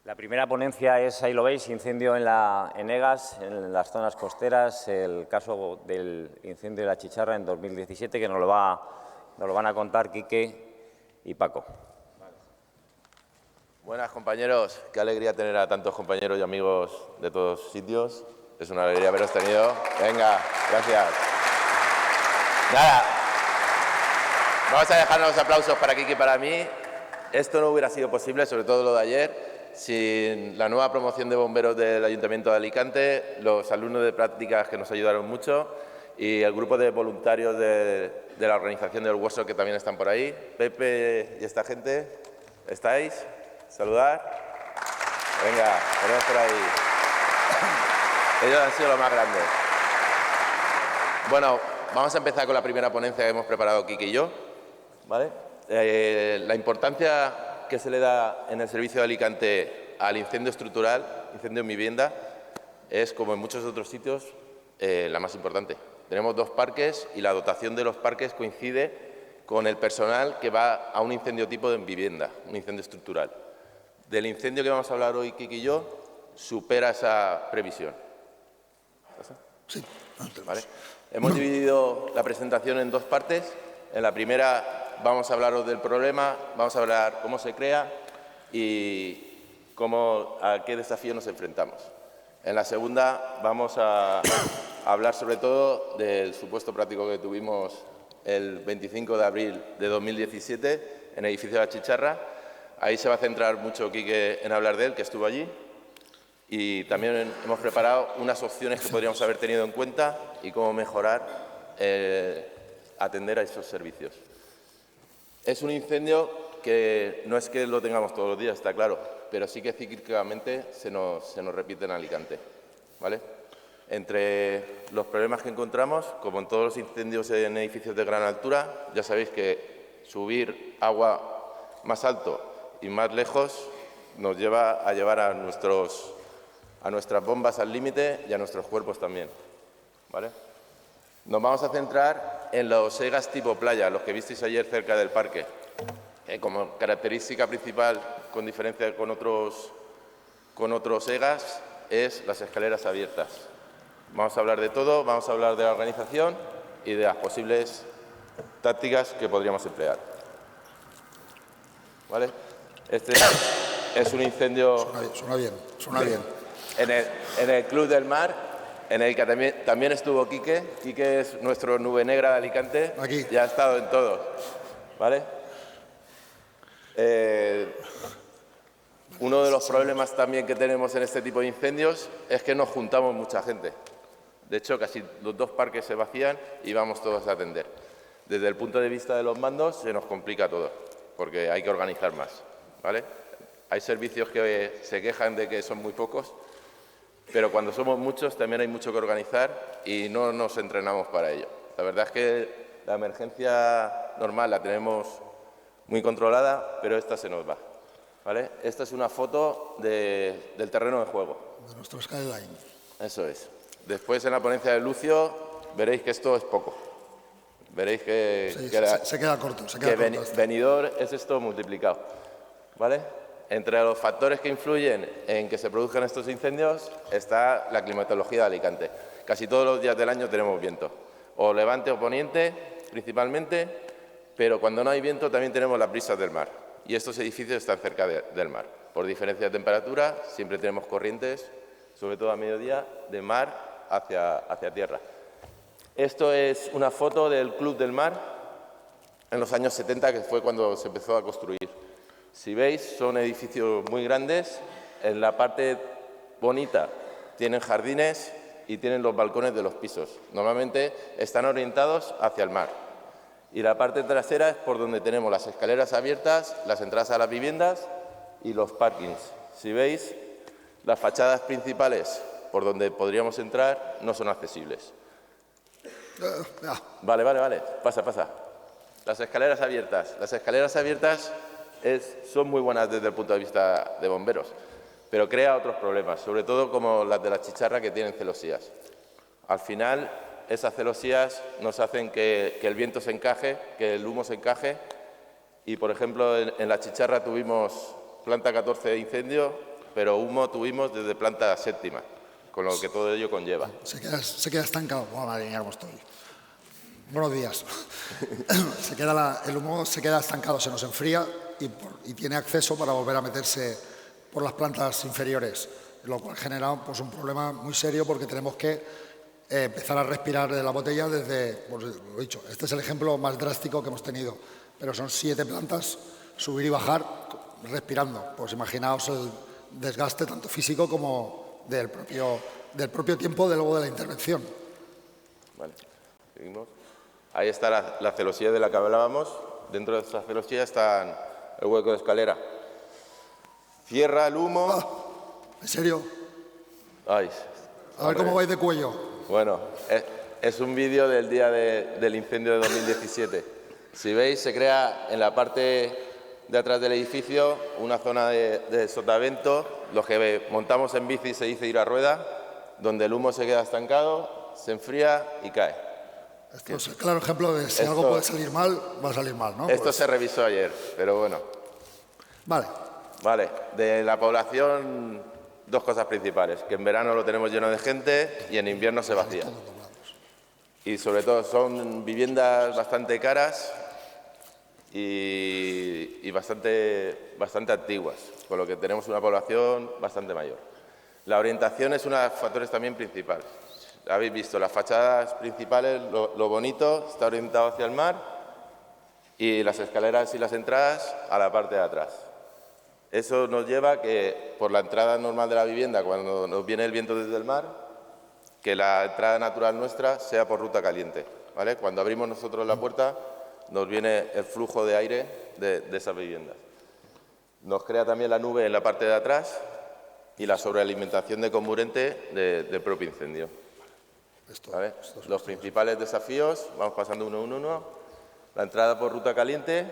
La primera ponencia es, ahí lo veis, incendio en Egas, en las zonas costeras, el caso del incendio de La Chicharra en 2017, que nos lo van a contar Quique y Paco. Buenas, compañeros. Qué alegría tener a tantos compañeros y amigos de todos sitios. Es una alegría haberos tenido. Venga, gracias. Nada, vamos a dejar los aplausos para Quique y para mí. Esto no hubiera sido posible, sobre todo lo de ayer, sin la nueva promoción de bomberos del Ayuntamiento de Alicante, los alumnos de prácticas que nos ayudaron mucho y el grupo de voluntarios de la organización del Workshop que también están por ahí. Pepe y esta gente, ¿estáis? ¿Saludar? Venga, ponemos por ahí. Ellos han sido los más grandes. Bueno, vamos a empezar con la primera ponencia que hemos preparado Quique y yo, ¿vale? La importancia que se le da en el servicio de Alicante al incendio estructural, incendio en vivienda, es, como en muchos otros sitios, la más importante. Tenemos 2 parques y la dotación de los parques coincide con el personal que va a un incendio tipo en vivienda, un incendio estructural. Del incendio que vamos a hablar hoy, Quique y yo, supera esa previsión. Sí. ¿Vale? Hemos dividido la presentación en 2 partes. En la primera vamos a hablaros del problema, vamos a hablar cómo se crea y a qué desafío nos enfrentamos. En la segunda vamos a hablar sobre todo del supuesto práctico que tuvimos el 25 de abril de 2017 en el edificio de La Chicharra. Ahí se va a centrar mucho Quique en hablar de él, que estuvo allí. Y también hemos preparado unas opciones que podríamos haber tenido en cuenta y cómo mejorar, atender a esos servicios. Es un incendio que no es que lo tengamos todos los días, está claro, pero sí que cíclicamente se nos repite en Alicante, ¿vale? Entre los problemas que encontramos, como en todos los incendios en edificios de gran altura, ya sabéis que subir agua más alto y más lejos nos lleva a llevar a nuestras bombas al límite y a nuestros cuerpos también, ¿vale? Nos vamos a centrar en los EGAs tipo playa, los que visteis ayer cerca del parque. Como característica principal, con diferencia con otros EGAs, es las escaleras abiertas. Vamos a hablar de todo, vamos a hablar de la organización y de las posibles tácticas que podríamos emplear. ¿Vale? Este es un incendio... Suena bien. En el Club del Mar, en el que también estuvo Quique. Quique es nuestro nube negra de Alicante. Aquí. Ya ha estado en todo, ¿vale? Uno de los problemas también que tenemos en este tipo de incendios es que nos juntamos mucha gente. De hecho, casi los 2 parques se vacían y vamos todos a atender. Desde el punto de vista de los mandos se nos complica todo, porque hay que organizar más, ¿vale? Hay servicios que se quejan de que son muy pocos, pero cuando somos muchos también hay mucho que organizar y no nos entrenamos para ello. La verdad es que la emergencia normal la tenemos muy controlada, pero esta se nos va, ¿vale? Esta es una foto del terreno de juego. De nuestro skyline. Eso es. Después, en la ponencia de Lucio, veréis que esto es poco. Veréis que... Sí, que se queda corto. Venidor es esto multiplicado, ¿vale? Entre los factores que influyen en que se produzcan estos incendios está la climatología de Alicante. Casi todos los días del año tenemos viento, o levante o poniente principalmente, pero cuando no hay viento también tenemos las brisas del mar. Y estos edificios están cerca del mar. Por diferencia de temperatura siempre tenemos corrientes, sobre todo a mediodía, de mar hacia tierra. Esto es una foto del Club del Mar en los años 70, que fue cuando se empezó a construir. Si veis, son edificios muy grandes. En la parte bonita tienen jardines y tienen los balcones de los pisos. Normalmente están orientados hacia el mar. Y la parte trasera es por donde tenemos las escaleras abiertas, las entradas a las viviendas y los parkings. Si veis, las fachadas principales por donde podríamos entrar no son accesibles. Vale. Pasa. Las escaleras abiertas. Las escaleras abiertas son muy buenas desde el punto de vista de bomberos, pero crea otros problemas, sobre todo como las de La Chicharra, que tienen celosías. Al final, esas celosías nos hacen que el viento se encaje, que el humo se encaje, y, por ejemplo, en La Chicharra tuvimos planta 14 de incendio pero humo tuvimos desde planta séptima, con lo que todo ello conlleva. Se queda estancado. Bueno, madre mía, cómo estoy. Buenos días. El humo se queda estancado, se nos enfría y tiene acceso para volver a meterse por las plantas inferiores, lo cual genera pues, un problema muy serio porque tenemos que empezar a respirar de la botella desde, pues, lo dicho, este es el ejemplo más drástico que hemos tenido, pero son 7 plantas, subir y bajar respirando. Pues imaginaos el desgaste tanto físico como del propio tiempo de luego de la intervención. Vale, seguimos. Ahí está la celosía de la que hablábamos. Dentro de esta celosía está el hueco de escalera. Cierra el humo. ¿En serio? Ay, A ver cómo vais de cuello. bueno, es un vídeo del día del incendio de 2017. Si veis, se crea en la parte de atrás del edificio una zona de sotavento. Lo que montamos en bici se dice ir a rueda, donde el humo se queda estancado, se enfría y cae. Esto es el claro ejemplo de si algo puede salir mal, va a salir mal, ¿no? Esto Pues, se revisó ayer, pero bueno. vale. Vale, de la población, 2 cosas principales. Que en verano lo tenemos lleno de gente y en invierno se vacía. Y sobre todo son viviendas bastante caras y bastante antiguas, con lo que tenemos una población bastante mayor. La orientación es uno de los factores también principales. Habéis visto las fachadas principales, lo bonito está orientado hacia el mar y las escaleras y las entradas a la parte de atrás. Eso nos lleva a que por la entrada normal de la vivienda, cuando nos viene el viento desde el mar, que la entrada natural nuestra sea por ruta caliente, ¿vale? Cuando abrimos nosotros la puerta nos viene el flujo de aire de esas viviendas. Nos crea también la nube en la parte de atrás y la sobrealimentación de comburente del propio incendio. ¿Vale? Los principales desafíos, vamos pasando uno a uno. La entrada por ruta caliente,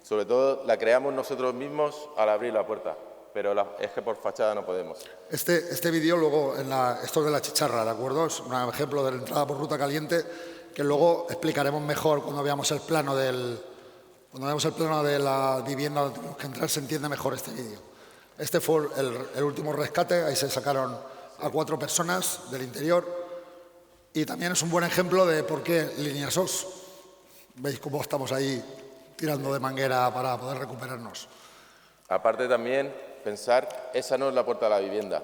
sobre todo la creamos nosotros mismos al abrir la puerta, pero es que por fachada no podemos. Este vídeo luego, esto es de la chicharra, ¿de acuerdo? Es un ejemplo de la entrada por ruta caliente que luego explicaremos mejor cuando veamos el plano de la vivienda donde tenemos que entrar, se entiende mejor este vídeo. Este fue el último rescate, ahí se sacaron a 4 personas del interior. Y también es un buen ejemplo de por qué línea SOS. Veis cómo estamos ahí tirando de manguera para poder recuperarnos. Aparte también pensar, esa no es la puerta de la vivienda.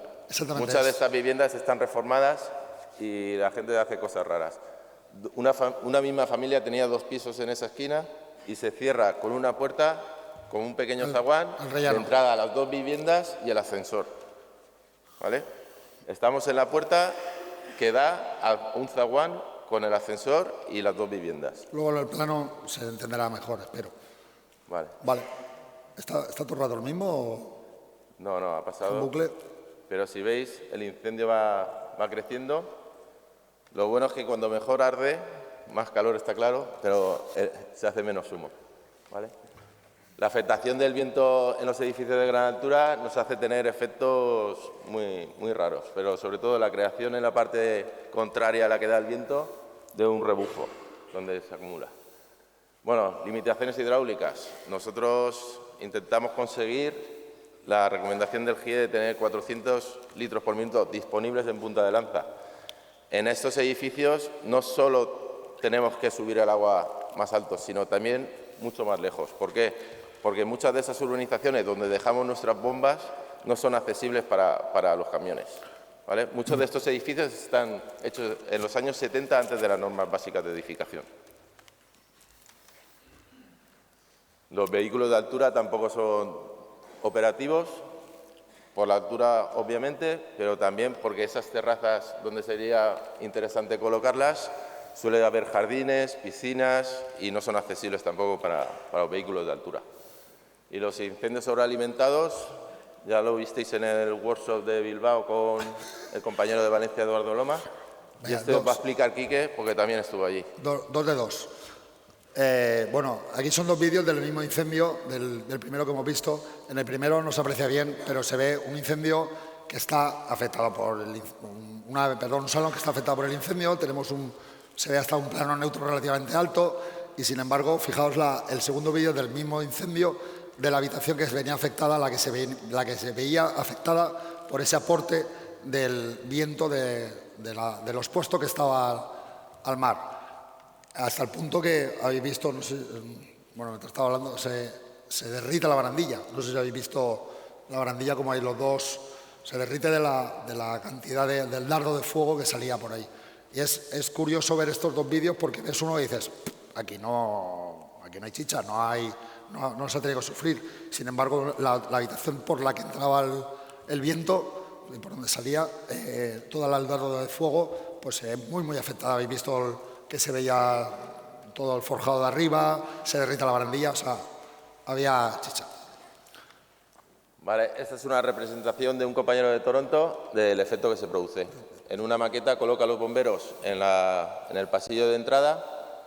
Muchas de estas viviendas están reformadas y la gente hace cosas raras. Una misma familia tenía 2 pisos en esa esquina y se cierra con una puerta, con un pequeño zaguán, de entrada a las 2 viviendas y el ascensor. ¿Vale? Estamos en la puerta que da a un zaguán con el ascensor y las 2 viviendas. Luego en el plano se entenderá mejor, espero. Vale. ¿Está todo el rato lo mismo o...? No, ha pasado. ¿Un bucle? Pero si veis, el incendio va creciendo. Lo bueno es que cuando mejor arde, más calor está claro, pero se hace menos humo. ¿Vale? La afectación del viento en los edificios de gran altura nos hace tener efectos muy raros, pero sobre todo la creación en la parte contraria a la que da el viento de un rebufo, donde se acumula. Bueno, limitaciones hidráulicas. Nosotros intentamos conseguir la recomendación del GIE de tener 400 litros por minuto disponibles en punta de lanza. En estos edificios no solo tenemos que subir el agua más alto, sino también mucho más lejos. ¿Por qué? Porque muchas de esas urbanizaciones donde dejamos nuestras bombas no son accesibles para los camiones. ¿Vale? Muchos de estos edificios están hechos en los años 70 antes de las normas básicas de edificación. Los vehículos de altura tampoco son operativos, por la altura obviamente, pero también porque esas terrazas donde sería interesante colocarlas suele haber jardines, piscinas y no son accesibles tampoco para los vehículos de altura. Y los incendios sobrealimentados, ya lo visteis en el workshop de Bilbao con el compañero de Valencia, Eduardo Loma, y este os va a explicar Quique porque también estuvo allí. 2 de 2. Bueno, aquí son 2 vídeos del mismo incendio, del primero que hemos visto. En el primero no se aprecia bien, pero se ve un incendio que está afectado por un salón que está afectado por el incendio. Se ve hasta un plano neutro relativamente alto y, sin embargo, fijaos el segundo vídeo del mismo incendio, de la habitación que venía afectada, la que se veía afectada por ese aporte del viento de lo expuesto que estaba al mar. Hasta el punto que habéis visto, no sé, bueno, mientras estaba hablando, se derrite la barandilla. No sé si habéis visto la barandilla como hay los dos, se derrite de la cantidad del dardo de fuego que salía por ahí. Y es curioso ver estos dos vídeos porque ves uno y dices, aquí no hay chicha, no se ha tenido que sufrir. Sin embargo, la habitación por la que entraba el viento, por donde salía todo el dardo de fuego, pues muy, muy afectada. Habéis visto que se veía todo el forjado de arriba, se derrita la barandilla, o sea, había chicha. Vale, esta es una representación de un compañero de Toronto del efecto que se produce. En una maqueta coloca a los bomberos en el pasillo de entrada,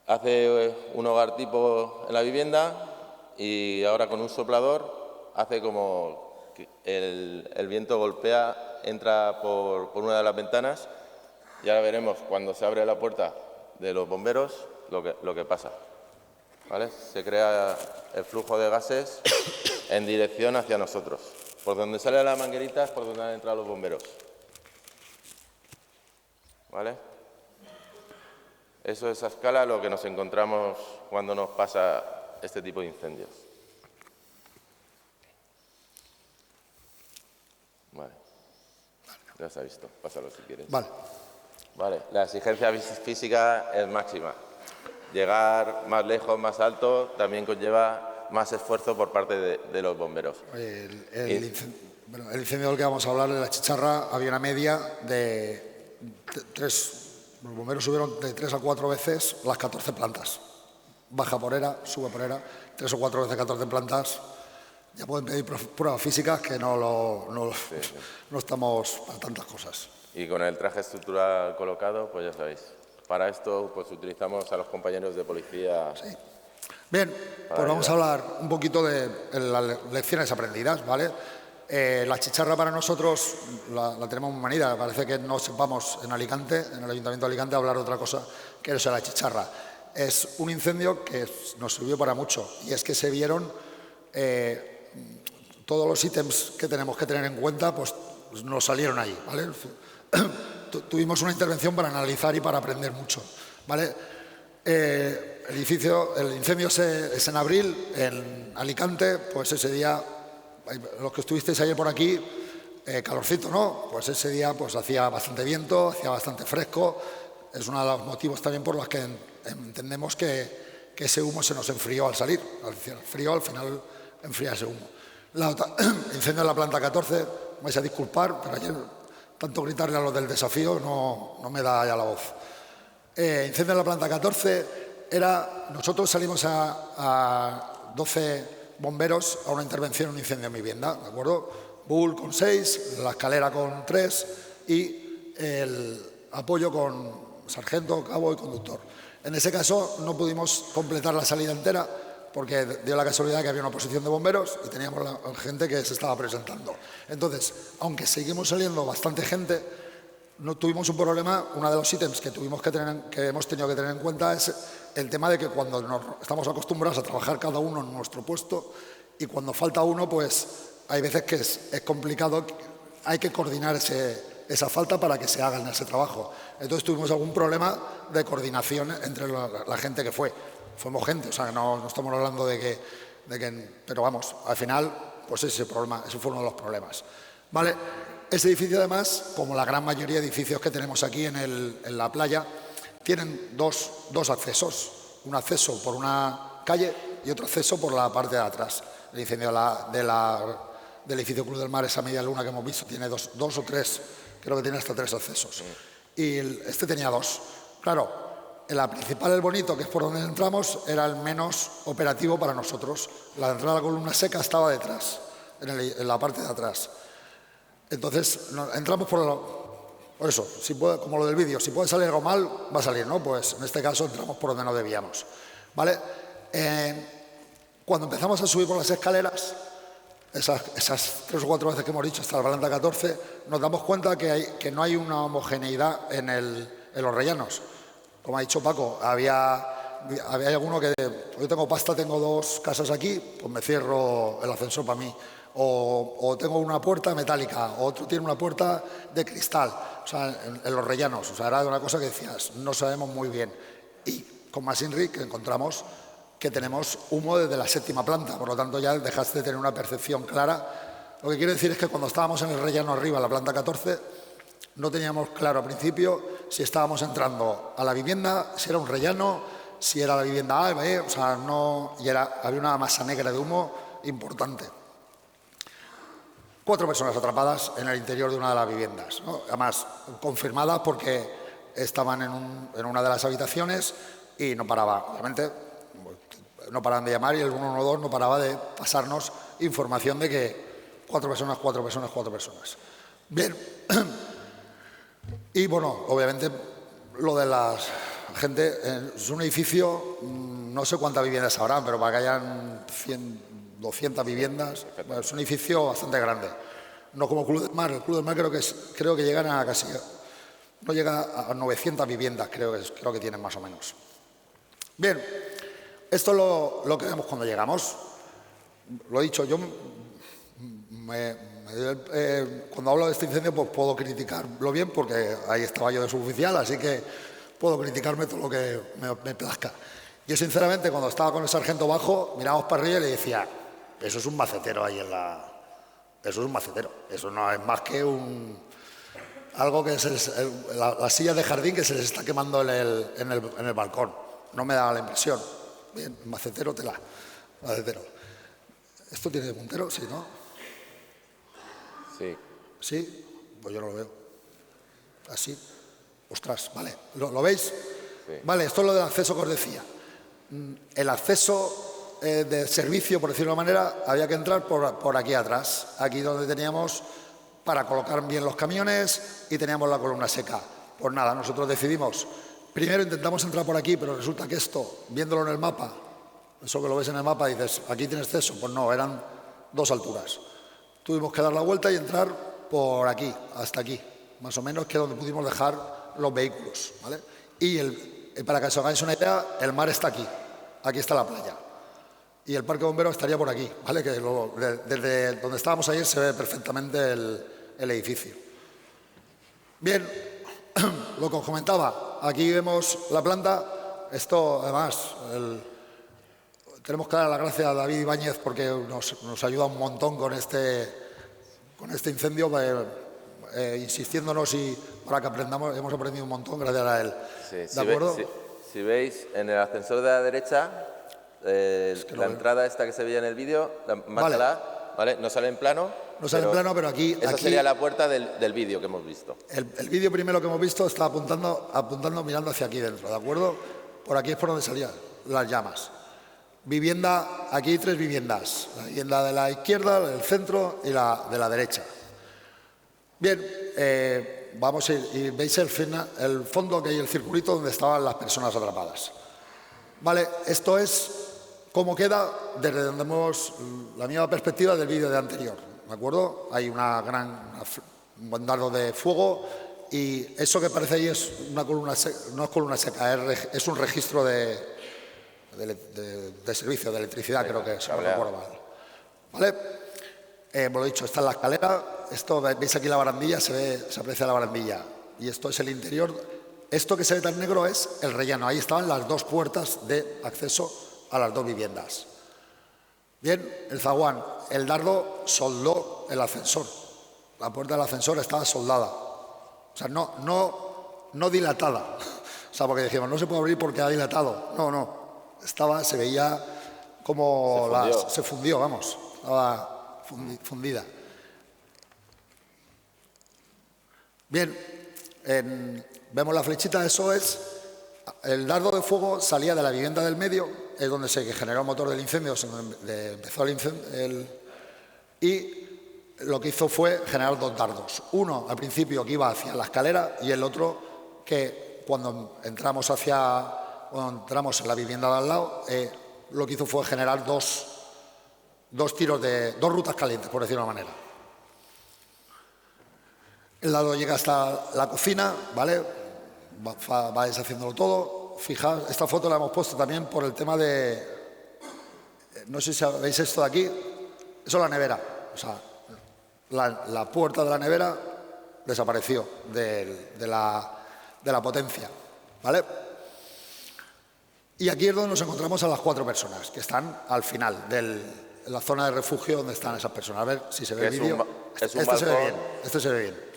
hace un hogar tipo en la vivienda y ahora con un soplador hace como que el viento golpea, entra por una de las ventanas y ahora veremos cuando se abre la puerta de los bomberos lo que pasa. ¿Vale? Se crea el flujo de gases en dirección hacia nosotros. Por donde sale la manguerita es por donde han entrado los bomberos. ¿Vale? Eso es a escala lo que nos encontramos cuando nos pasa este tipo de incendios. Vale. Ya se ha visto. Pásalo si quieres. Vale. Vale. La exigencia física es máxima. Llegar más lejos, más alto, también conlleva más esfuerzo por parte de los bomberos. El incendio del que vamos a hablar, de la chicharra, había una media de 3. Los bomberos subieron de 3 a 4 veces las 14 plantas. Baja por era, sube por era, 3 o 4 veces 14 plantas. Ya pueden pedir pruebas físicas que no estamos para tantas cosas. Y con el traje estructural colocado, pues ya sabéis. Para esto pues utilizamos a los compañeros de policía. Sí. Bien, pues vamos a hablar un poquito de las lecciones aprendidas, ¿vale? La chicharra para nosotros la tenemos muy manida. Parece que no sepamos en Alicante, en el Ayuntamiento de Alicante, hablar de otra cosa que no sea la chicharra. Es un incendio que nos sirvió para mucho y es que se vieron todos los ítems que tenemos que tener en cuenta, pues nos salieron ahí, ¿vale? Tuvimos una intervención para analizar y para aprender mucho, ¿vale? El incendio es en abril, en Alicante, pues ese día, los que estuvisteis ayer por aquí, calorcito, ¿no? Pues ese día pues hacía bastante viento, hacía bastante fresco, es uno de los motivos también por los que entendemos que ese humo se nos enfrió al salir, al frío al final enfría ese humo. Incendio en la planta 14, vais a disculpar, pero ayer tanto gritarle a los del desafío no me da ya la voz. Incendio en la planta 14 nosotros salimos a 12 bomberos a una intervención en un incendio en mi vivienda, ¿de acuerdo? Bull con 6, la escalera con 3 y el apoyo con sargento, cabo y conductor. En ese caso no pudimos completar la salida entera porque dio la casualidad que había una posición de bomberos y teníamos gente que se estaba presentando. Entonces, aunque seguimos saliendo bastante gente, no tuvimos un problema. Uno de los ítems que hemos tenido que tener en cuenta es el tema de que cuando estamos acostumbrados a trabajar cada uno en nuestro puesto y cuando falta uno, pues hay veces que es complicado, hay que coordinar esa falta para que se haga en ese trabajo. Entonces tuvimos algún problema de coordinación entre la gente que fue. Fuimos gente, o sea, no estamos hablando de que... Pero vamos, al final, pues ese fue uno de los problemas. ¿Vale? Ese edificio, además, como la gran mayoría de edificios que tenemos aquí en la playa, tienen dos accesos. Un acceso por una calle y otro acceso por la parte de atrás. El incendio del edificio Club del Mar, esa media luna que hemos visto, tiene dos o tres, creo que tiene hasta 3 accesos. Y este tenía 2. Claro, la principal, el bonito, que es por donde entramos, era el menos operativo para nosotros. La entrada a la columna seca estaba detrás, en la parte de atrás. Entonces, entramos por eso, como lo del vídeo, si puede salir algo mal, va a salir, ¿no? Pues en este caso entramos por donde no debíamos, ¿vale? Cuando empezamos a subir por las escaleras, esas 3 o 4 veces que hemos dicho hasta la planta 14, nos damos cuenta que no hay una homogeneidad en los rellanos. Como ha dicho Paco, había había alguno que, yo tengo pasta, tengo 2 casas aquí, pues me cierro el ascensor para mí. O tengo una puerta metálica, o otro tiene una puerta de cristal, o sea, en los rellenos. O sea, era una cosa que decías, no sabemos muy bien. Y con Machinery que encontramos que tenemos humo desde la 7ª planta, por lo tanto ya dejaste de tener una percepción clara. Lo que quiero decir es que cuando estábamos en el relleno arriba, la planta 14, no teníamos claro al principio si estábamos entrando a la vivienda, si era un relleno, si era la vivienda A, B, o sea, no, y había una masa negra de humo importante. 4 personas atrapadas en el interior de una de las viviendas, ¿no? Además confirmadas porque estaban en una de las habitaciones y no paraba, obviamente, no paraban de llamar y el 112 no paraba de pasarnos información de que 4 personas. Bien, y bueno, obviamente lo de la gente, es un edificio, no sé cuántas viviendas habrán, pero para que hayan 200 viviendas, bueno, es un edificio bastante grande. No como Club del Mar. El Club del Mar creo que llegan a casi, no llega a 900 viviendas, creo que tienen más o menos. Bien, esto es lo que vemos cuando llegamos. Lo he dicho, yo cuando hablo de este incendio pues puedo criticarlo bien porque ahí estaba yo de suboficial, así que puedo criticarme todo lo que me plazca. Yo sinceramente cuando estaba con el sargento bajo mirábamos para arriba y le decía, eso es un macetero ahí eso es un macetero, eso no es más que algo que es las sillas de jardín que se les está quemando en el balcón. No me daba la impresión. Bien, macetero tela, macetero. ¿Esto tiene puntero? Sí, ¿no? Sí. ¿Sí? Pues yo no lo veo. Así. Ostras, vale. ¿Lo veis? Sí. Vale, esto es lo del acceso que os decía. El acceso de servicio, por decirlo de una manera, había que entrar por aquí atrás, aquí donde teníamos para colocar bien los camiones y teníamos la columna seca. Pues nada, nosotros decidimos, primero intentamos entrar por aquí, pero resulta que esto, viéndolo en el mapa, eso que lo ves en el mapa, dices, aquí tienes acceso, pues no, eran 2 alturas. Tuvimos que dar la vuelta y entrar por aquí, hasta aquí, más o menos, que es donde pudimos dejar los vehículos, ¿vale? Y para que os hagáis una idea, el mar está aquí está la playa. Y el parque de bomberos estaría por aquí, ¿vale? Que desde donde estábamos ayer se ve perfectamente el edificio. Bien, lo que os comentaba, aquí vemos la planta. Esto, además, tenemos que dar las gracias a David Ibáñez porque nos ayuda un montón con este incendio, insistiéndonos y para que aprendamos, hemos aprendido un montón gracias a él. Sí, ¿De acuerdo? Si veis, en el ascensor de la derecha, la entrada esta que se veía en el vídeo, márcala, ¿vale? No sale en plano. No sale en plano, pero aquí... Esa sería la puerta del vídeo que hemos visto. El vídeo primero que hemos visto está apuntando, mirando hacia aquí dentro, ¿de acuerdo? Por aquí es por donde salían las llamas. Vivienda, aquí hay 3 viviendas. La vivienda de la izquierda, la del centro y la de la derecha. Bien, vamos a ir y veis el fondo que hay el circulito donde estaban las personas atrapadas. Vale, esto es cómo queda desde donde vemos la misma perspectiva del vídeo de anterior, ¿de acuerdo? Hay un buen dardo de fuego y eso que parece ahí es una columna seca, no es columna seca, es un registro de servicio, de electricidad, creo que es, no recuerdo mal. ¿Vale? Lo dicho, está en la escalera, esto, veis aquí la barandilla, se aprecia la barandilla y esto es el interior. Esto que se ve tan negro es el relleno. Ahí estaban las 2 puertas de acceso a las 2 viviendas. Bien, el zaguán. El dardo soldó el ascensor. La puerta del ascensor estaba soldada. O sea, no dilatada. O sea, porque decíamos, no se puede abrir porque ha dilatado. No. Se veía como se fundió, vamos. Estaba fundida. Bien, vemos la flechita, eso es, el dardo de fuego salía de la vivienda del medio, es donde se generó el motor del incendio, empezó el incendio, y lo que hizo fue generar 2 dardos. Uno, al principio, que iba hacia la escalera, y el otro, que cuando entramos en la vivienda de al lado, lo que hizo fue generar dos rutas calientes, por decirlo de una manera. El dardo llega hasta la cocina, ¿vale? Va deshaciéndolo todo fijaos, esta foto la hemos puesto también por el tema de, no sé si veis esto de aquí, eso es la nevera, o sea, la puerta de la nevera desapareció de la potencia, ¿vale? Y aquí es donde nos encontramos a las 4 personas que están al final en la zona de refugio donde están esas personas. A ver si se ve el vídeo. Es un se ve balcón. bien, este se ve bien.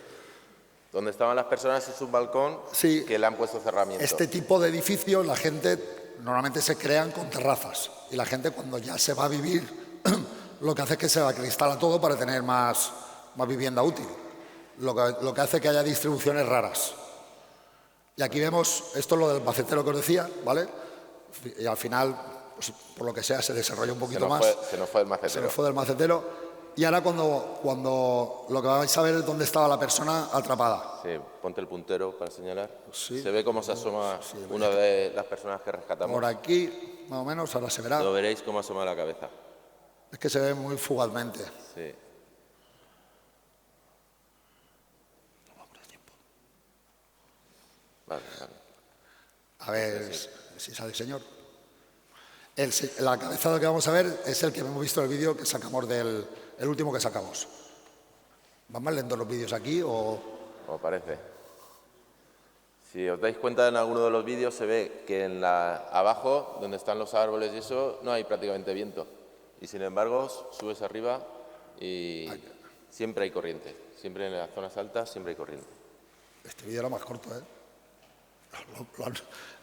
Donde estaban las personas es un balcón Sí. que le han puesto cerramiento. Este tipo de edificios, la gente normalmente se crean con terrazas. Y la gente, cuando ya se va a vivir, lo que hace es que se acristala todo para tener más vivienda útil. Lo que hace que haya distribuciones raras. Y aquí vemos, esto es lo del macetero que os decía, ¿vale? Y al final, pues, por lo que sea, se desarrolla un poquito más. Se nos fue el macetero. Se nos fue del macetero. Y ahora cuando lo que vais a ver es dónde estaba la persona atrapada. Sí, ponte el puntero para señalar. Sí. Se ve cómo se asoma una de las personas que rescatamos. Por aquí, más o menos, ahora se verá. Lo veréis cómo asoma la cabeza. Es que se ve muy fugazmente. Sí. Vale. A ver si sale el señor. La cabeza que vamos a ver es el que hemos visto en el vídeo que sacamos el último que sacamos. ¿Van más lentos los vídeos aquí o...? Como parece. Si os dais cuenta, en alguno de los vídeos se ve que abajo, donde están los árboles y eso, no hay prácticamente viento. Y sin embargo, subes arriba y siempre hay corriente. Siempre en las zonas altas siempre hay corriente. Este vídeo era más corto, ¿eh?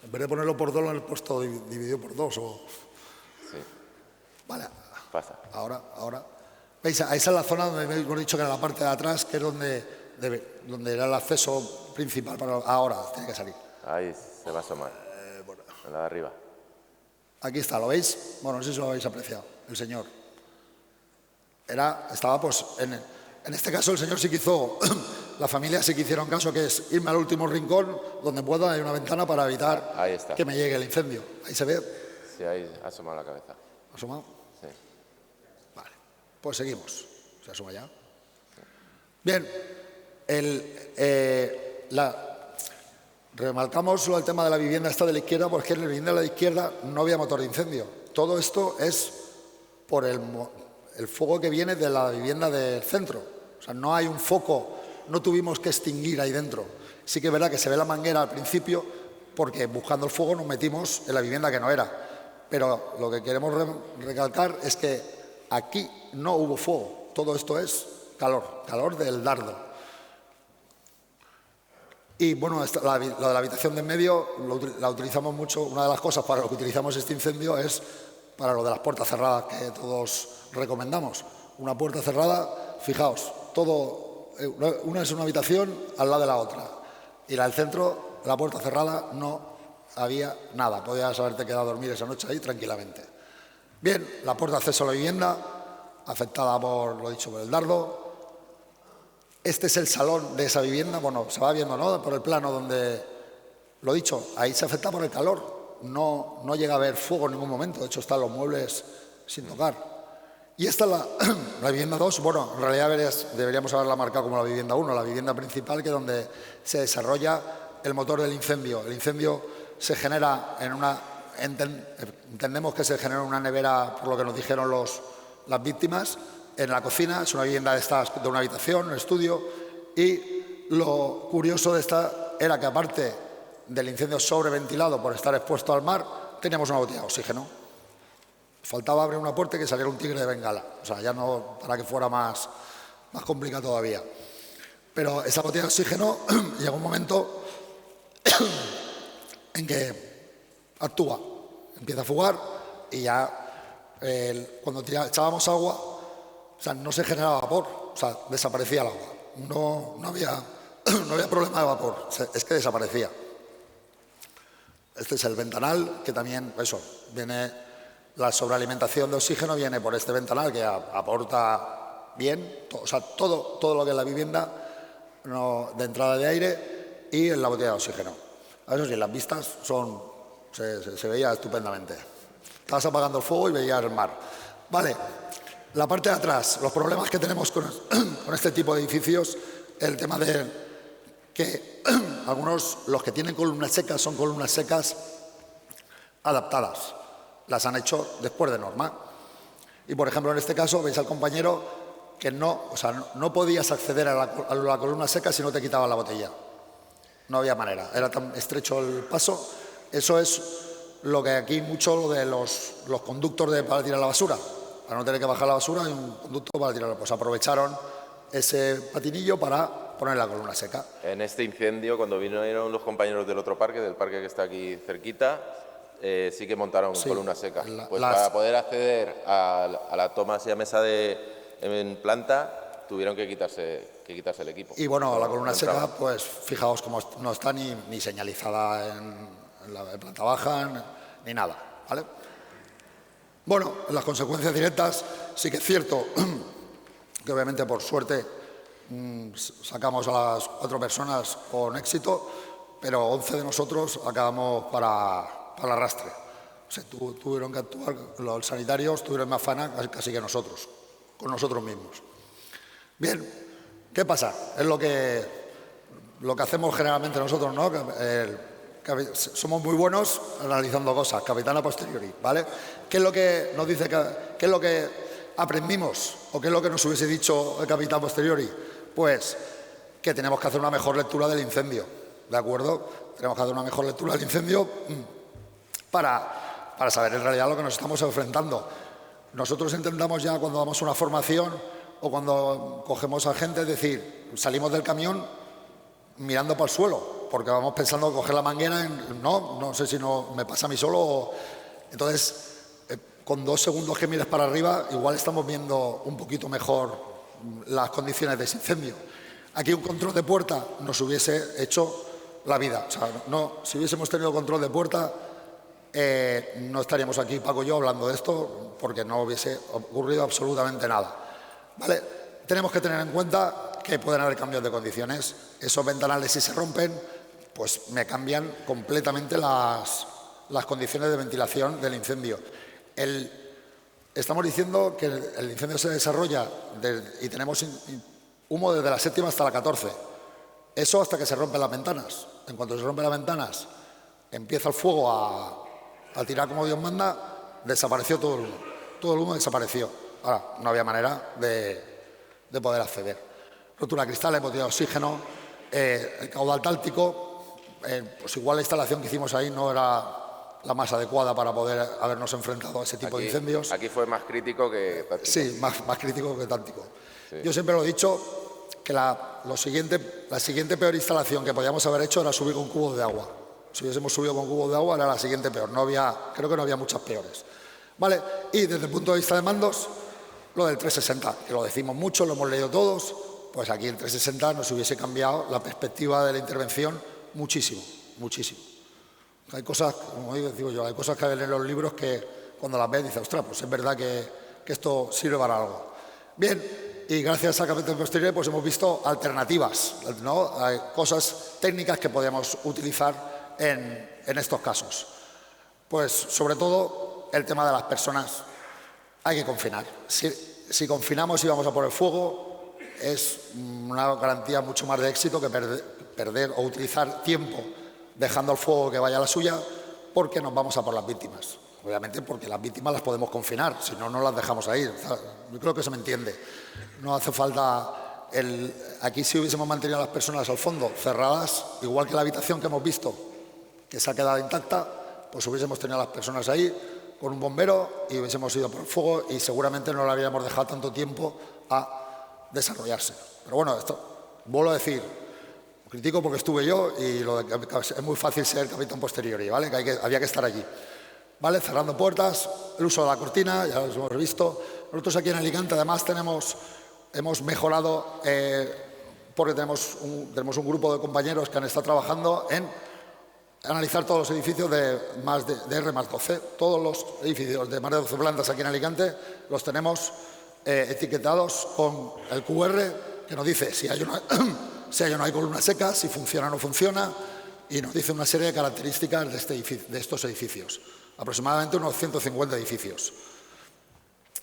En vez de ponerlo por 2, lo han puesto dividido por 2. Sí. Vale. Pasa. Ahora. ¿Veis? Esa es la zona donde hemos dicho que era la parte de atrás, que es donde era el acceso principal. Ahora tiene que salir. Ahí se va a asomar. En la de arriba. Aquí está, ¿lo veis? Bueno, no sé si lo habéis apreciado. El señor. Estaba pues en este caso el señor sí que hizo, la familia sí que hicieron caso, que es irme al último rincón donde pueda, hay una ventana para evitar que me llegue el incendio. Ahí se ve. Sí, ahí ha asomado la cabeza. ¿Ha asomado? Sí. Vale, pues seguimos. ¿Se asoma ya? Bien, remarcamos el tema de la vivienda esta de la izquierda, porque en la vivienda de la izquierda no había motor de incendio. Todo esto es por el fuego que viene de la vivienda del centro. O sea, no hay un foco, no tuvimos que extinguir ahí dentro. Sí que es verdad que se ve la manguera al principio, porque buscando el fuego nos metimos en la vivienda que no era. Pero lo que queremos recalcar es que aquí no hubo fuego. Todo esto es calor del dardo. Y bueno, lo de la habitación de en medio la utilizamos mucho. Una de las cosas para lo que utilizamos este incendio es para lo de las puertas cerradas que todos recomendamos. Una puerta cerrada, fijaos, una es una habitación al lado de la otra. Y la del centro, la puerta cerrada, no había nada. Podías haberte quedado a dormir esa noche ahí tranquilamente. Bien, la puerta de acceso a la vivienda, afectada por, lo dicho, por el dardo. Este es el salón de esa vivienda. Bueno, se va viendo, ¿no? Por el plano donde, lo dicho, ahí se afecta por el calor. No llega a haber fuego en ningún momento. De hecho, están los muebles sin tocar. Y esta es la vivienda 2. Bueno, en realidad deberíamos haberla marcado como la vivienda 1, la vivienda principal, que es donde se desarrolla el motor del incendio. El incendio se genera entendemos que se genera en una nevera, por lo que nos dijeron las víctimas, en la cocina. Es una vivienda de una habitación, un estudio. Y lo curioso de esta era que, aparte del incendio sobreventilado por estar expuesto al mar, teníamos una botella de oxígeno. Faltaba abrir una puerta y que saliera un tigre de Bengala. O sea, ya no, para que fuera más complicado todavía. Pero esa botella de oxígeno llega un momento en que actúa, empieza a fugar y ya cuando echábamos agua, o sea, no se generaba vapor, o sea, desaparecía el agua. No había problema de vapor, es que desaparecía. Este es el ventanal, que también, viene... La sobrealimentación de oxígeno viene por este ventanal que aporta bien, o sea, todo lo que es la vivienda de entrada de aire y en la botella de oxígeno. Eso sí, las vistas se veía estupendamente. Estabas apagando el fuego y veías el mar. Vale, la parte de atrás, los problemas que tenemos con este tipo de edificios, el tema de que algunos, los que tienen columnas secas, son columnas secas adaptadas, las han hecho después de norma. Y, por ejemplo, en este caso, veis al compañero que no podías acceder a la columna seca si no te quitaban la botella. No había manera, era tan estrecho el paso. Eso es lo que aquí mucho lo de los conductos para tirar la basura. Para no tener que bajar la basura hay un conducto para tirarla. Pues aprovecharon ese patinillo para poner la columna seca. En este incendio, cuando vinieron los compañeros del otro parque, del parque que está aquí cerquita, sí que montaron columna seca. Para poder acceder a la toma y a mesa en planta, tuvieron que quitarse el equipo. Y bueno, la columna seca, pues fijaos cómo no está ni señalizada en la planta baja, ni nada, ¿vale? Bueno, las consecuencias directas sí que es cierto que obviamente por suerte sacamos a las 4 personas con éxito, pero 11 de nosotros acabamos para el arrastre. O sea, tuvieron que actuar, los sanitarios tuvieron más faena casi que nosotros, con nosotros mismos. Bien, ¿qué pasa? Es lo que hacemos generalmente nosotros, ¿no? Somos muy buenos analizando cosas, capitán a posteriori, ¿vale? ¿Qué es lo que nos dice, qué es lo que aprendimos o qué es lo que nos hubiese dicho el capitán a posteriori? Pues que tenemos que hacer una mejor lectura del incendio, ¿de acuerdo? Tenemos que hacer una mejor lectura del incendio para saber en realidad lo que nos estamos enfrentando. Nosotros intentamos ya cuando damos una formación o cuando cogemos a gente, es decir, salimos del camión mirando para el suelo, porque vamos pensando en coger la manguera, no sé si no me pasa a mí solo. Entonces, con 2 segundos que mires para arriba, igual estamos viendo un poquito mejor las condiciones de ese incendio. Aquí un control de puerta nos hubiese hecho la vida. O sea, si hubiésemos tenido control de puerta, no estaríamos aquí, Paco y yo, hablando de esto, porque no hubiese ocurrido absolutamente nada. ¿Vale? Tenemos que tener en cuenta que pueden haber cambios de condiciones. Esos ventanales, si se rompen, pues me cambian completamente las condiciones de ventilación del incendio. Estamos diciendo que el incendio se desarrolla y tenemos humo desde la 7ª hasta la 14. Eso hasta que se rompen las ventanas. En cuanto se rompen las ventanas, empieza el fuego a tirar como Dios manda, desapareció todo el humo. Todo el humo desapareció. Ahora, no había manera de poder acceder. Rotura de cristales, botella de oxígeno, el caudal táltico, pues igual la instalación que hicimos ahí no era la más adecuada para poder habernos enfrentado a ese tipo de incendios. Aquí fue más crítico que táctico. Sí, más crítico que táctico. Sí. Yo siempre lo he dicho que la siguiente peor instalación que podíamos haber hecho era subir con cubos de agua. Si hubiésemos subido con cubos de agua era la siguiente peor. Creo que no había muchas peores. ¿Vale? Y desde el punto de vista de mandos, lo del 360, que lo decimos mucho, lo hemos leído todos, pues aquí el 360 nos hubiese cambiado la perspectiva de la intervención muchísimo, muchísimo. Hay cosas, como digo yo, hay cosas que ven en los libros que cuando las ves dices, ostras, pues es verdad que esto sirve para algo. Bien, y gracias a Capitán Posteriori pues hemos visto alternativas, ¿no? Hay cosas técnicas que podíamos utilizar en estos casos. Pues sobre todo el tema de las personas, hay que confinar. Si confinamos y vamos a por el fuego, es una garantía mucho más de éxito que perder o utilizar tiempo dejando al fuego que vaya a la suya, porque nos vamos a por las víctimas. Obviamente porque las víctimas las podemos confinar, si no, no las dejamos ahí. Yo creo que se me entiende. No hace falta... Aquí si hubiésemos mantenido a las personas al fondo cerradas, igual que la habitación que hemos visto, que se ha quedado intacta, pues hubiésemos tenido a las personas ahí con un bombero y hubiésemos ido por el fuego y seguramente no le habríamos dejado tanto tiempo a desarrollarse. Pero bueno, esto vuelvo a decir, critico porque estuve yo y es muy fácil ser capitán posteriori, ¿vale? Había que estar allí. ¿Vale? Cerrando puertas, el uso de la cortina, ya lo hemos visto. Nosotros aquí en Alicante además hemos mejorado porque tenemos un grupo de compañeros que han estado trabajando en analizar todos los edificios de R+12. Todos los edificios de más de 12 plantas aquí en Alicante los tenemos etiquetados con el QR que nos dice si hay o no hay columna seca, si funciona o no funciona, y nos dice una serie de características de estos edificios. Aproximadamente unos 150 edificios.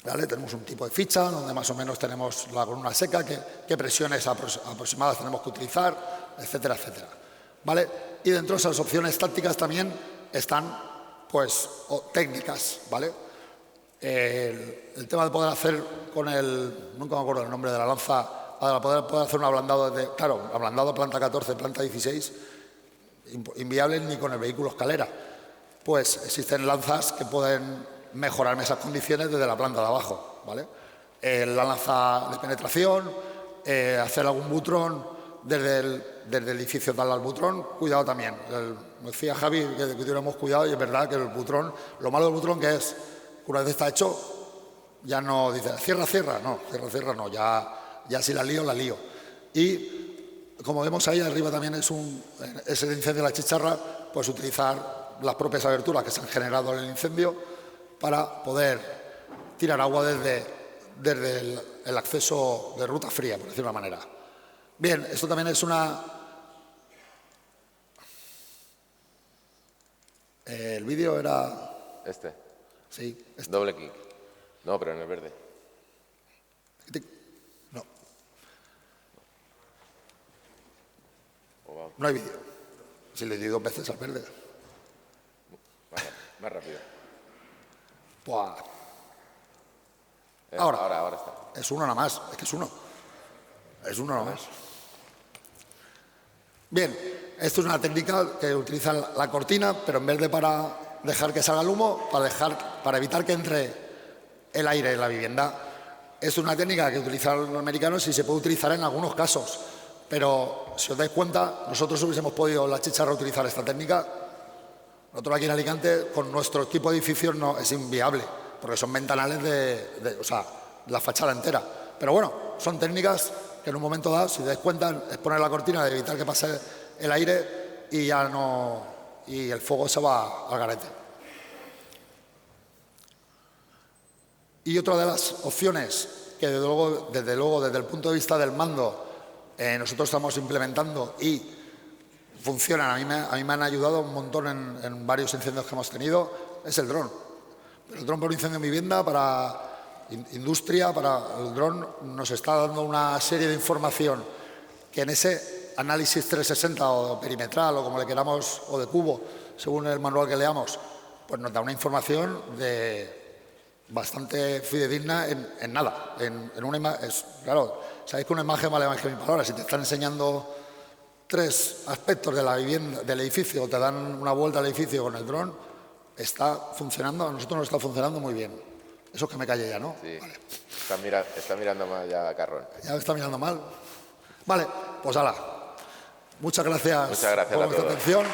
¿Vale? Tenemos un tipo de ficha donde más o menos tenemos la columna seca, qué presiones aproximadas tenemos que utilizar, etcétera, etcétera. ¿Vale? Y dentro de esas opciones tácticas también están pues, técnicas, ¿vale? El tema de poder hacer con nunca me acuerdo el nombre de la lanza, para poder hacer un ablandado, ablandado planta 14, planta 16, inviable ni con el vehículo escalera. Pues existen lanzas que pueden mejorarme esas condiciones desde la planta de abajo, ¿vale? La lanza de penetración, hacer algún butrón desde el edificio, darle al butrón, cuidado también. Me decía Javi que tuviéramos cuidado y es verdad que el butrón, lo malo del butrón que es, una vez está hecho, ya no dice cierra, no, cierra no, ya si la lío. Y como vemos ahí arriba también es el incendio de la chicharra, pues utilizar las propias aberturas que se han generado en el incendio para poder tirar agua desde el acceso de ruta fría, por decirlo de una manera. Bien, esto también es el vídeo era... Sí. Doble clic. No, pero en el verde. No. No hay vídeo. Si le di 2 veces al verde. Más rápido. Buah. Ahora está. Es uno nada más. Es que es uno. Es uno nada más. Bien, esto es una técnica que utiliza la cortina, pero en vez de para dejar que salga el humo, para evitar que entre el aire en la vivienda. Es una técnica que utilizan los americanos y se puede utilizar en algunos casos. Pero si os dais cuenta, nosotros hubiésemos podido la chicharra utilizar esta técnica. Nosotros aquí en Alicante, con nuestro tipo de edificios, no es inviable, porque son ventanales o sea, la fachada entera. Pero bueno, son técnicas que en un momento dado, si os dais cuenta, es poner la cortina de evitar que pase el aire y ya no, y el fuego se va al garete. Y otra de las opciones que desde luego desde el punto de vista del mando nosotros estamos implementando y funcionan, a mí me han ayudado un montón en varios incendios que hemos tenido, es el dron. El dron por incendio en vivienda, para industria, el dron nos está dando una serie de información que en ese análisis 360 o perimetral o como le queramos, o de cubo, según el manual que leamos, pues nos da una información bastante fidedigna en nada. Claro, sabéis que una imagen vale más que 1000 palabras. Si te están enseñando 3 aspectos de la vivienda, del edificio, o te dan una vuelta al edificio con el dron, está funcionando, a nosotros nos está funcionando muy bien. Eso es que me calle ya, ¿no? Sí. Vale. Está mirando mal ya Carrón. Ya me está mirando mal. Vale, pues hala. Muchas gracias a por vuestra todos. atención.